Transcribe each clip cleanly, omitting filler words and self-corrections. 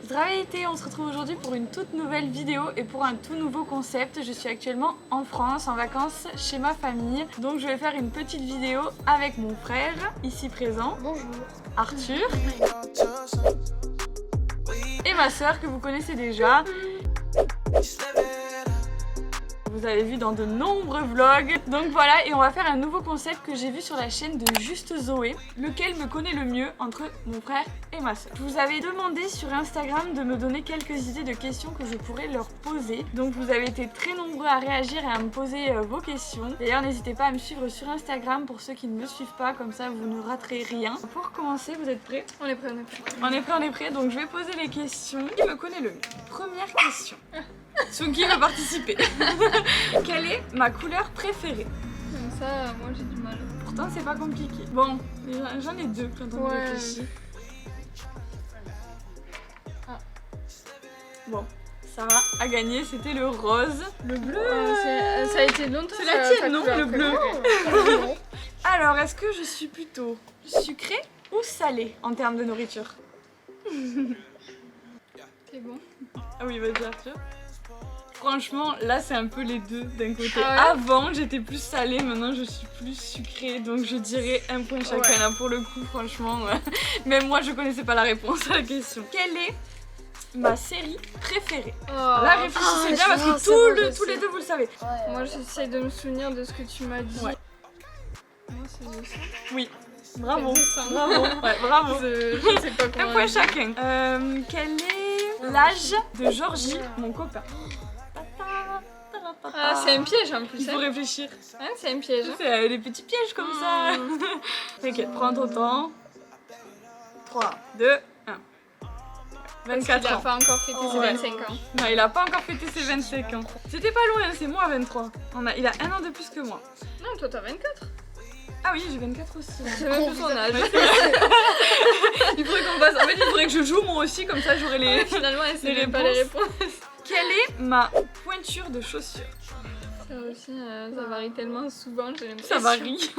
Zdravейте, on se retrouve aujourd'hui pour une toute nouvelle vidéo et pour un tout nouveau concept. Je suis actuellement en France, en vacances chez ma famille. Donc je vais faire une petite vidéo avec mon frère, ici présent. Bonjour. Arthur. Et ma soeur que vous connaissez déjà. Vous avez vu dans de nombreux vlogs. Donc voilà, et on va faire un nouveau concept que j'ai vu sur la chaîne de Juste Zoé, lequel me connaît le mieux entre mon frère et ma soeur. Je vous avais demandé sur Instagram de me donner quelques idées de questions que je pourrais leur poser. Donc vous avez été très nombreux à réagir et à me poser vos questions. D'ailleurs, n'hésitez pas à me suivre sur Instagram pour ceux qui ne me suivent pas, comme ça vous ne raterez rien. Pour commencer, vous êtes prêts? On est prêts, on est prêts. On est prêts, on est prêts. Donc je vais poser les questions. Qui me connaît le mieux? Première question. Sur qui va participer? Quelle est ma couleur préférée? Comme ça, moi j'ai du mal. Pourtant c'est pas compliqué. Bon, j'en ai deux quand on réfléchit. Ah. Bon, Sarah a gagné, c'était le rose. Le bleu, ça a été longtemps. c'est la tienne, non? Le bleu. Alors, est-ce que je suis plutôt sucrée ou salée en termes de nourriture? C'est bon. Ah oui, vas-y Arthur. Franchement, là c'est un peu les deux d'un côté. Ah ouais. Avant j'étais plus salée, maintenant je suis plus sucrée, donc je dirais un point chacun Ouais. là pour le coup, franchement. Même moi je connaissais pas la réponse à la question. Quelle est ma série préférée? Là réfléchissez bien parce que tous les deux vous le savez. Moi j'essaye de me souvenir de ce que tu m'as dit. Ouais. Moi c'est ça. Oui, bravo, C'est bravo, ouais, bravo. Je sais pas comment. Un point chacun. Quel est l'âge de Georgie, mon copain? Ah, c'est un piège en plus. Il faut réfléchir. Hein, c'est un piège. C'est des petits pièges comme ça. T'inquiète, prends ton temps. 3, 2, 1. 24 Il a ans. pas encore fêté ses Ouais. 25 ans. Non, il a pas encore fêté ses 25 ans. C'était pas loin, c'est moi à 23. Il a un an de plus que moi. Non, toi t'as 24. Ah oui, j'ai 24 aussi. C'est même plus son âge. Il faudrait qu'on passe. En fait, il faudrait que je joue moi aussi, comme ça j'aurai les. Finalement, elle sait les même pas les réponses. Quelle est ma pointure de chaussure? Ça aussi, ça varie tellement souvent, j'ai l'impression. Ça varie.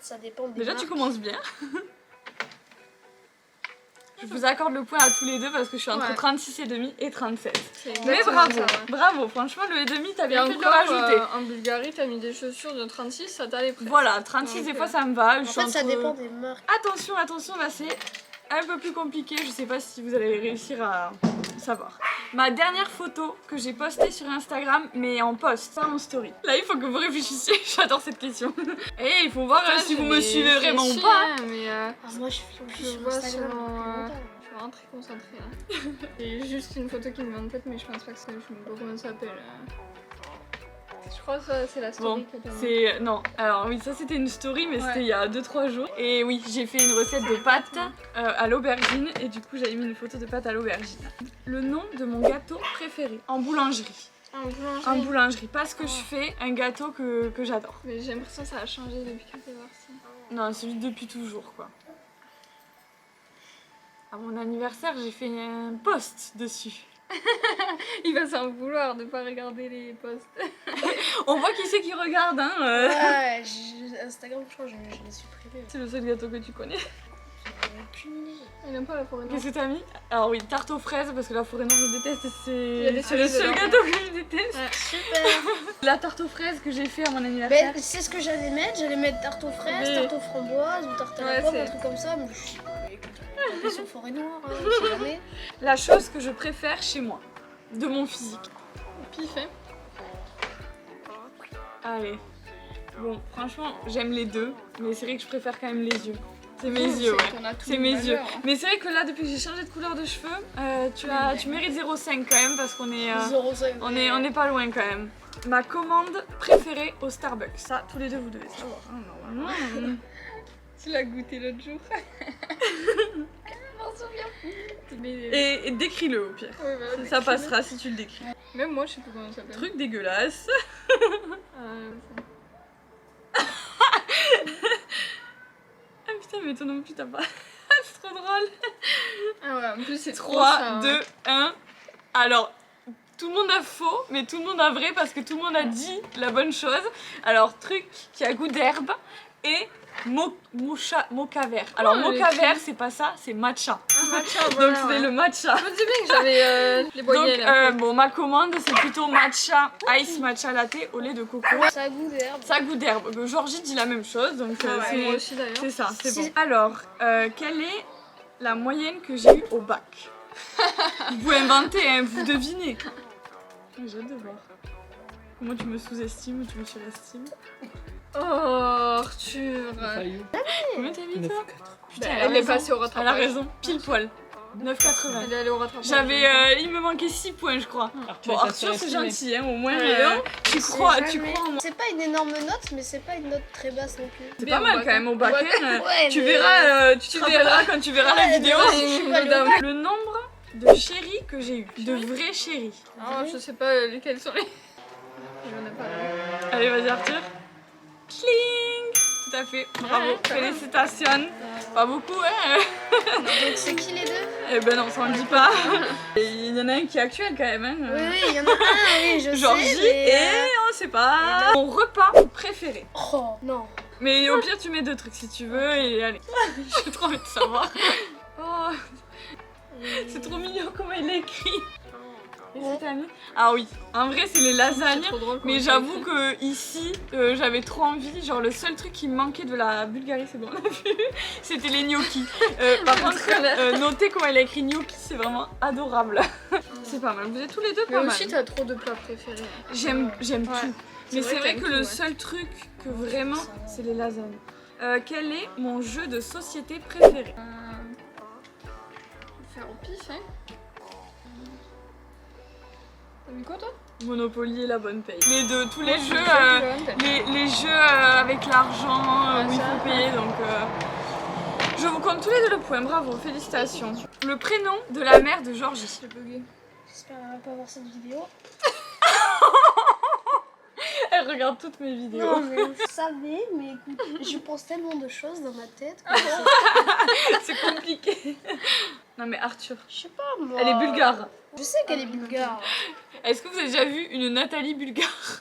Ça dépend des Déjà, marques. tu commences bien. Je vous accorde le point à tous les deux parce que je suis entre Ouais. 36,5 et 37. C'est Mais exactement bravo, ça, ouais. bravo, franchement le et-demi t'as Et bien fait de le encore, rajouter. en Bulgarie, t'as mis des chaussures de 36, ça t'allait presque. Voilà, 36 Donc, des fois ça me va. En fait, ça dépend des marques. Attention, attention, là c'est un peu plus compliqué, je sais pas si vous allez réussir à savoir. Ma dernière photo que j'ai postée sur Instagram, mais en post, pas en story. Là il faut que vous réfléchissiez, j'adore cette question. Et il faut voir Putain, si vous j'ai me suivez vraiment ou pas. Mais Moi, je suis plus je sur vois Instagram sur, depuis longtemps. je suis vraiment très concentrée là. J'ai juste une photo qui me vient en tête, mais je pense pas que c'est. Je sais pas comment ça s'appelle. Je crois que ça, c'est la story Bon, que t'as mis. c'est... Non, alors oui, ça c'était une story, mais Ouais. c'était il y a 2-3 jours. Et oui, j'ai fait une recette de pâtes à l'aubergine, et du coup j'avais mis une photo de pâtes à l'aubergine. Le nom de mon gâteau préféré en boulangerie. En boulangerie. En boulangerie, parce que je fais un gâteau que j'adore. Mais j'ai l'impression que ça a changé depuis que t'es partie. Non, c'est depuis toujours quoi. À mon anniversaire, j'ai fait un post dessus. Il va s'en vouloir de pas regarder les posts. On voit qui c'est qui regarde, hein. Ouais, Instagram, je crois, je l'ai supprimé. C'est le seul gâteau que tu connais. J'ai aucune idée. Elle aime pas la forêt noire. Qu'est-ce que t'as mis? Alors oui, tarte aux fraises, parce que la forêt noire je déteste, Il y a des c'est le cerises seul dedans. gâteau que je déteste. Ouais. Super. La tarte aux fraises que j'ai fait à mon anniversaire. Ben, c'est ce que j'allais mettre. J'allais mettre tarte aux fraises, Mais- tarte aux framboises ou tarte à Ouais, la pomme, c'est- un truc comme ça. Mais je suis sur forêt noire, je sais jamais. La chose que je préfère chez moi, de mon physique. Pif, hein. Allez. Bon, franchement, j'aime les deux, mais c'est vrai que je préfère quand même les yeux. C'est mes yeux, ouais. C'est mes yeux. Mais c'est vrai que là, depuis que j'ai changé de couleur de cheveux, tu mérites 0,5 quand même, parce qu'on est, 0,5. on est pas loin quand même. Ma commande préférée au Starbucks. Ça, tous les deux, vous devez savoir. hein, normalement. Tu l'as goûté l'autre jour. Je m'en souviens plus. Et décris-le au pire. Ouais, bah, Ça passera si tu le décris. Même moi, je sais plus comment ça s'appelle. Truc dégueulasse. Ah putain, mais toi non plus, t'as pas. C'est trop drôle. Ah ouais, en plus, c'est trop 3, ça, 2, 1. Alors, tout le monde a faux, mais tout le monde a vrai parce que tout le monde a dit la bonne chose. Alors, truc qui a goût d'herbe et mocha vert. Alors mocha les vert c'est pas ça, c'est matcha. Un matcha, Donc voilà, c'est ouais. le matcha. Je me disais bien que j'avais les boyaux Donc là. bon, ma commande c'est plutôt matcha, ice matcha latte au lait de coco. Ça a goût d'herbe. Ça a goût d'herbe. Georgie dit la même chose, donc Ouais, moi aussi d'ailleurs. c'est ça, c'est Si- bon. Alors, quelle est la moyenne que j'ai eue au bac? Vous pouvez inventer, hein, vous devinez. J'ai hâte de voir. Comment tu me sous-estimes ou tu me surestimes? Oh Arthur. Combien t'as mis toi? Putain, Elle est passée au rattrapage. Elle a raison, pile poil. 9,80. Elle est allée au rattrapage. Il me manquait 6 points je crois. Bon, il t'a Arthur c'est surestimé. gentil, hein, au moins Ouais, tu C'est crois jamais- en moi. C'est pas une énorme note, mais c'est pas une note très basse non plus. C'est Bien pas au mal bac, quand même au bac. ouais. hein. Ouais, Tu mais- verras, tu te rappelleras quand tu verras la Ouais, vidéo. mais ouais, je suis pas allée au bac. Le nombre de chéris que j'ai eu, de vrais chéris. Oh, je sais pas lesquels sont les. J'en ai pas. Allez, vas-y Arthur. Cling. Tout à fait, bravo, Ouais, ça va. félicitations. Pas beaucoup, hein. Donc c'est qui les deux? Eh ben non, ça on le dit pas. Et il y en a un qui est actuel quand même. Hein. Oui, oui, il y en a un, oui, je Georgie sais. mais, et on sait pas. Mon repas préféré. Oh, non. Mais au pire, tu mets 2 trucs si tu veux et allez. J'ai trop envie de savoir. Oh, c'est trop mignon comment il l'a écrit. Et Ouais. c'est ami. Ah oui, en vrai, c'est les lasagnes. C'est trop drôle. Mais j'avoue que ici, j'avais trop envie. Genre, le seul truc qui me manquait de la Bulgarie, c'est bon, on a vu, c'était les gnocchis. Par contre, notez comment il a écrit gnocchi, c'est vraiment adorable. C'est pas mal. Vous êtes tous les deux Mais pas mal. aussi, t'as trop de plats préférés. J'aime Ouais. tout. Mais c'est vrai t'aimes que tout, le ouais. seul truc que vraiment, c'est les lasagnes. Quel est mon jeu de société préféré? Faire au pif, hein. T'as mis quoi toi? Monopoly et la bonne paye. Les deux, tous les Moi, jeux, je suis les jeux avec l'argent Ouais, où il ça. faut payer, donc je vous compte tous les deux le point, bravo, félicitations. Le prénom de la mère de Georgie. J'ai bugué. J'espère qu'elle va pas voir cette vidéo. Elle regarde toutes mes vidéos. Non, mais vous savez, mais écoute, je pense tellement de choses dans ma tête. que C'est compliqué. Non mais Arthur, Je sais pas, moi. elle est bulgare. Je sais qu'elle est bulgare. Est-ce que vous avez déjà vu une Nathalie bulgare?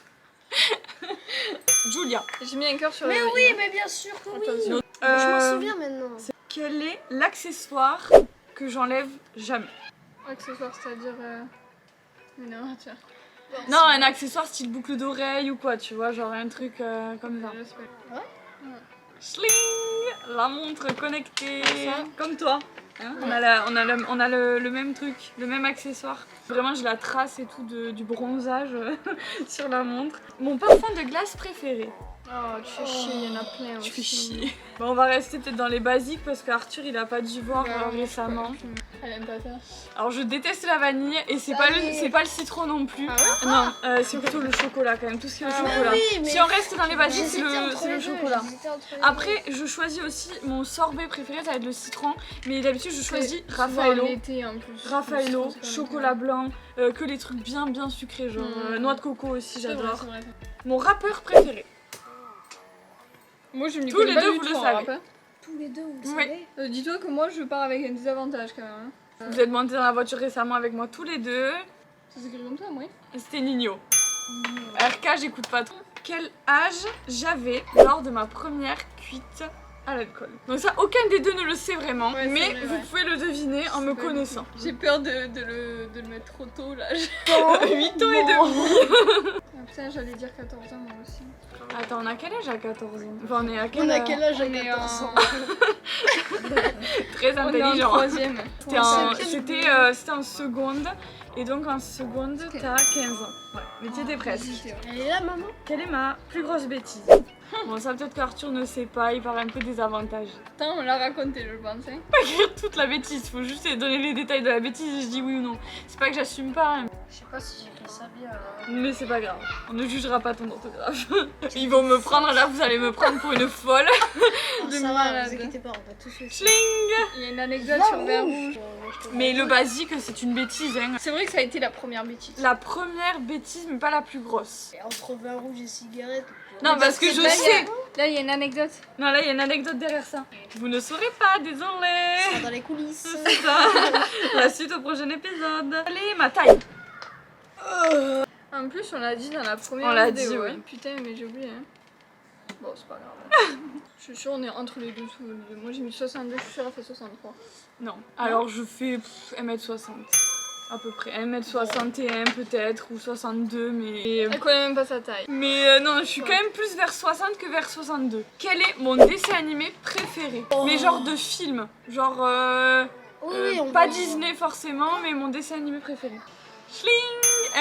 Julia. J'ai mis un cœur sur Mais le. oui, mais bien sûr que oui. Attention. Je m'en souviens maintenant. Quel est l'accessoire que j'enlève jamais? Accessoire, c'est-à-dire. Mais non, tiens. Non, un accessoire style boucle d'oreille ou quoi, tu vois, genre un truc comme ça. Je sais pas. Schling, la montre connectée, Ça. comme toi. Hein, on a le même truc, le même accessoire. Vraiment, j'ai la trace et tout du bronzage sur la montre. Mon parfum de glace préféré. Oh, tu fais chier, il y en a plein aussi. Je fais chier. Bon, on va rester peut-être dans les basiques parce qu'Arthur il a pas dû voir récemment. Elle aime pas ça. Alors je déteste la vanille et c'est Ça pas y est. c'est pas le citron non plus. Ah ouais? Non, c'est plutôt le chocolat quand même, tout ce qui est au Ah chocolat. oui, mais Si on reste dans les basiques, c'est j'hésitais entre le les deux, chocolat. j'hésitais entre les deux. Après, je choisis aussi mon sorbet préféré, ça va être le citron, mais d'habitude je choisis Souvent Raffaello. l'été en plus. Raffaello, C'est pas chocolat blanc, que les trucs bien sucrés, genre noix de coco aussi, C'est vrai, j'adore. c'est vrai. Mon rappeur préféré. Moi je me Tous les deux, vous le savez. Tous les deux, vous le Oui. savez. Dis-toi que moi je pars avec un désavantage quand même. Hein. Vous êtes montés dans la voiture récemment avec moi tous les deux. Ça s'écrit comme ça, moi. C'était Nino. RK, j'écoute pas trop. Quel âge j'avais lors de ma première cuite à l'alcool? Donc ça, aucun des deux ne le sait vraiment, Ouais, c'est mais vrai, vous ouais. pouvez le deviner en me pas connaissant. J'ai peur de le mettre trop tôt là. 8 ans et demi. Ah, putain, j'allais dire 14 ans moi aussi. Attends, on a quel âge à 14 ans? Enfin, on est à quel On a quel âge à On est 14 ans? Très On est en intelligent. troisième. C'était c'était en seconde, et donc en seconde, t'as 15 ans. Ouais, mais tu étais presque. Elle est là, maman? Quelle est ma plus grosse bêtise? Bon, ça peut-être qu'Arthur ne sait pas, il parle un peu des avantages. Attends, on l'a raconté, je pense. Hein. Pas écrire toute la bêtise, faut juste donner les détails de la bêtise et je dis oui ou non. C'est pas que j'assume pas, hein, Je sais pas si j'écris ça bien. mais c'est pas grave. On ne jugera pas ton orthographe. Ils vont me prendre là, vous allez me prendre pour une folle. Oh, de ça va, malade. vous inquiétez pas, on va tous le Schling. Il y a une anecdote sur le verre rouge. Mais le basique, c'est une bêtise, hein. C'est vrai que ça a été la première bêtise. La première bêtise, mais pas la plus grosse. Entre vin rouge et cigarette. Non, parce que je Là, sais. Là, il y a une anecdote. Non, là, il y a une anecdote derrière ça. Vous ne saurez pas, désolé. C'est dans les coulisses. C'est ça. La suite au prochain épisode. Allez, ma taille. En plus, on l'a dit dans la première On l'a vidéo. dit, hein. ouais. Putain, mais j'ai oublié. Hein. Bon, c'est pas grave. Je suis sûre, on est entre les deux. Moi j'ai mis 62, je suis sûre, elle fait 63. Non. Alors je fais 1m60. À peu près. 1m61 peut-être, ou 62, mais... Elle connaît même pas sa taille. Mais non, je suis quand même plus vers 60 que vers 62. Quel est mon dessin animé préféré? Mais genre de film. Genre... Oui, on pas va- Disney forcément, mais mon dessin animé préféré. Schling!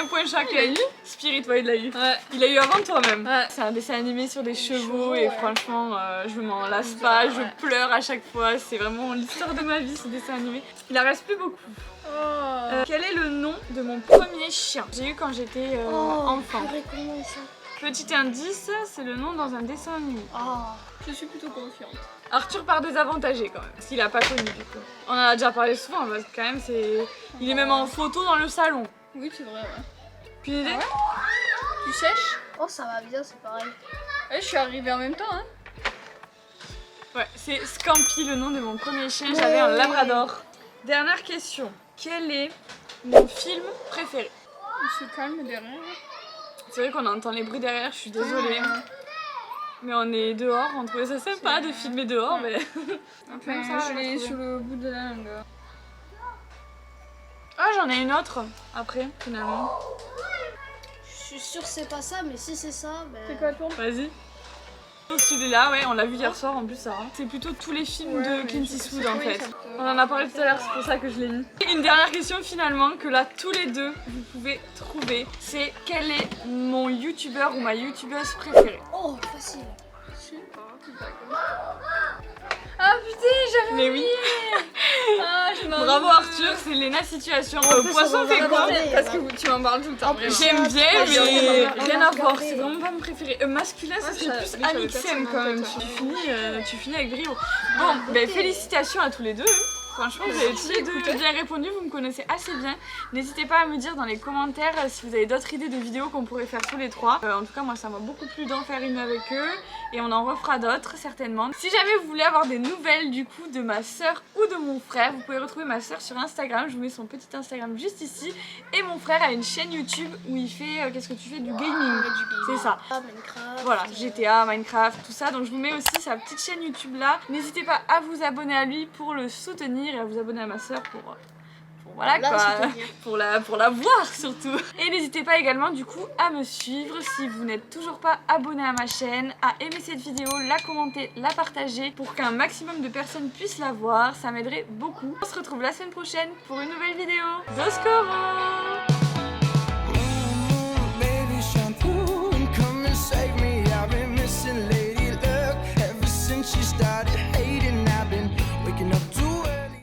Un point chacun. Il a eu Spirit, ouais, il l'a eu. Ouais. Il a eu avant toi même. Ouais. C'est un dessin animé sur des chevaux chevaux, et ouais. franchement, je m'en lasse pas, Ouais. je pleure à chaque fois. C'est vraiment l'histoire de ma vie ce dessin animé. Il en reste plus beaucoup. Oh. Quel est le nom de mon premier chien? J'ai eu quand j'étais Oh, enfant. purée, comment ça? Petit indice, c'est le nom dans un dessin animé. Oh. Je suis plutôt confiante. Arthur part désavantagé quand même, parce qu'il a pas connu du coup. On en a déjà parlé souvent parce que quand même c'est... Il est même en photo dans le salon. Oui, c'est vrai, ouais. Puis une idée? Ah ouais. Tu sèches? Oh, ça va bien, c'est pareil. Ouais, je suis arrivée en même temps, hein. Ouais, c'est Scampi le nom de mon premier chien, Ouais. j'avais un labrador. Dernière question, quel est mon film préféré? Il se calme derrière. C'est vrai qu'on entend les bruits derrière, je suis désolée. Mais on est dehors, on trouvait ça sympa de filmer dehors, mais... Enfin, Même ça, je on va l'ai trouver. sur le bout de la langue. Ah, j'en ai une autre après, finalement. Je suis sûre que c'est pas ça, mais si c'est ça, ben... C'est quoi, tourne? Vas-y. Celui-là, ouais, on l'a vu hier soir en plus, Sarah. C'est plutôt tous les films de Clint Eastwood en fait. On en a parlé tout à l'heure, c'est pour ça que je l'ai mis. Une dernière question finalement, que là, tous les deux, vous pouvez trouver. C'est quel est mon youtubeur ou ma youtubeuse préférée? Oh, facile. Ah putain, j'avais Mais oui. Ah, je m'en Bravo veux. Arthur, c'est Léna Situation. plus, Poisson on va fait quoi? regarder. Parce que tu m'en parles tout le temps. En plus, vraiment. J'aime bien, Ah, mais on a rien à voir. regardé. C'est vraiment pas mon préféré. Masculin, ça Ouais, serait ça- plus oui, j'avais Amixem personne quand en même. tête, Tu finis avec brio. Bon, ben félicitations à tous les deux. Franchement, vous avez tous les deux bien répondu, vous me connaissez assez bien. N'hésitez pas à me dire dans les commentaires si vous avez d'autres idées de vidéos qu'on pourrait faire tous les trois. En tout cas, moi, ça m'a beaucoup plu d'en faire une avec eux et on en refera d'autres certainement. Si jamais vous voulez avoir des nouvelles du coup de ma soeur ou de mon frère, vous pouvez retrouver ma soeur sur Instagram. Je vous mets son petit Instagram juste ici. Et mon frère a une chaîne YouTube où il fait, qu'est-ce que tu fais? Du gaming. C'est ça. Ah, Minecraft. Voilà, GTA, Minecraft, tout ça. Donc je vous mets aussi sa petite chaîne YouTube là. N'hésitez pas à vous abonner à lui pour le soutenir et à vous abonner à ma soeur pour voilà Là, quoi, soutenir. pour la voir surtout. Et n'hésitez pas également du coup à me suivre si vous n'êtes toujours pas abonné à ma chaîne, à aimer cette vidéo, la commenter, la partager pour qu'un maximum de personnes puissent la voir. Ça m'aiderait beaucoup. On se retrouve la semaine prochaine pour une nouvelle vidéo. Do skoro! Baby, shine through and come and save me. I've been missing lady luck ever since you started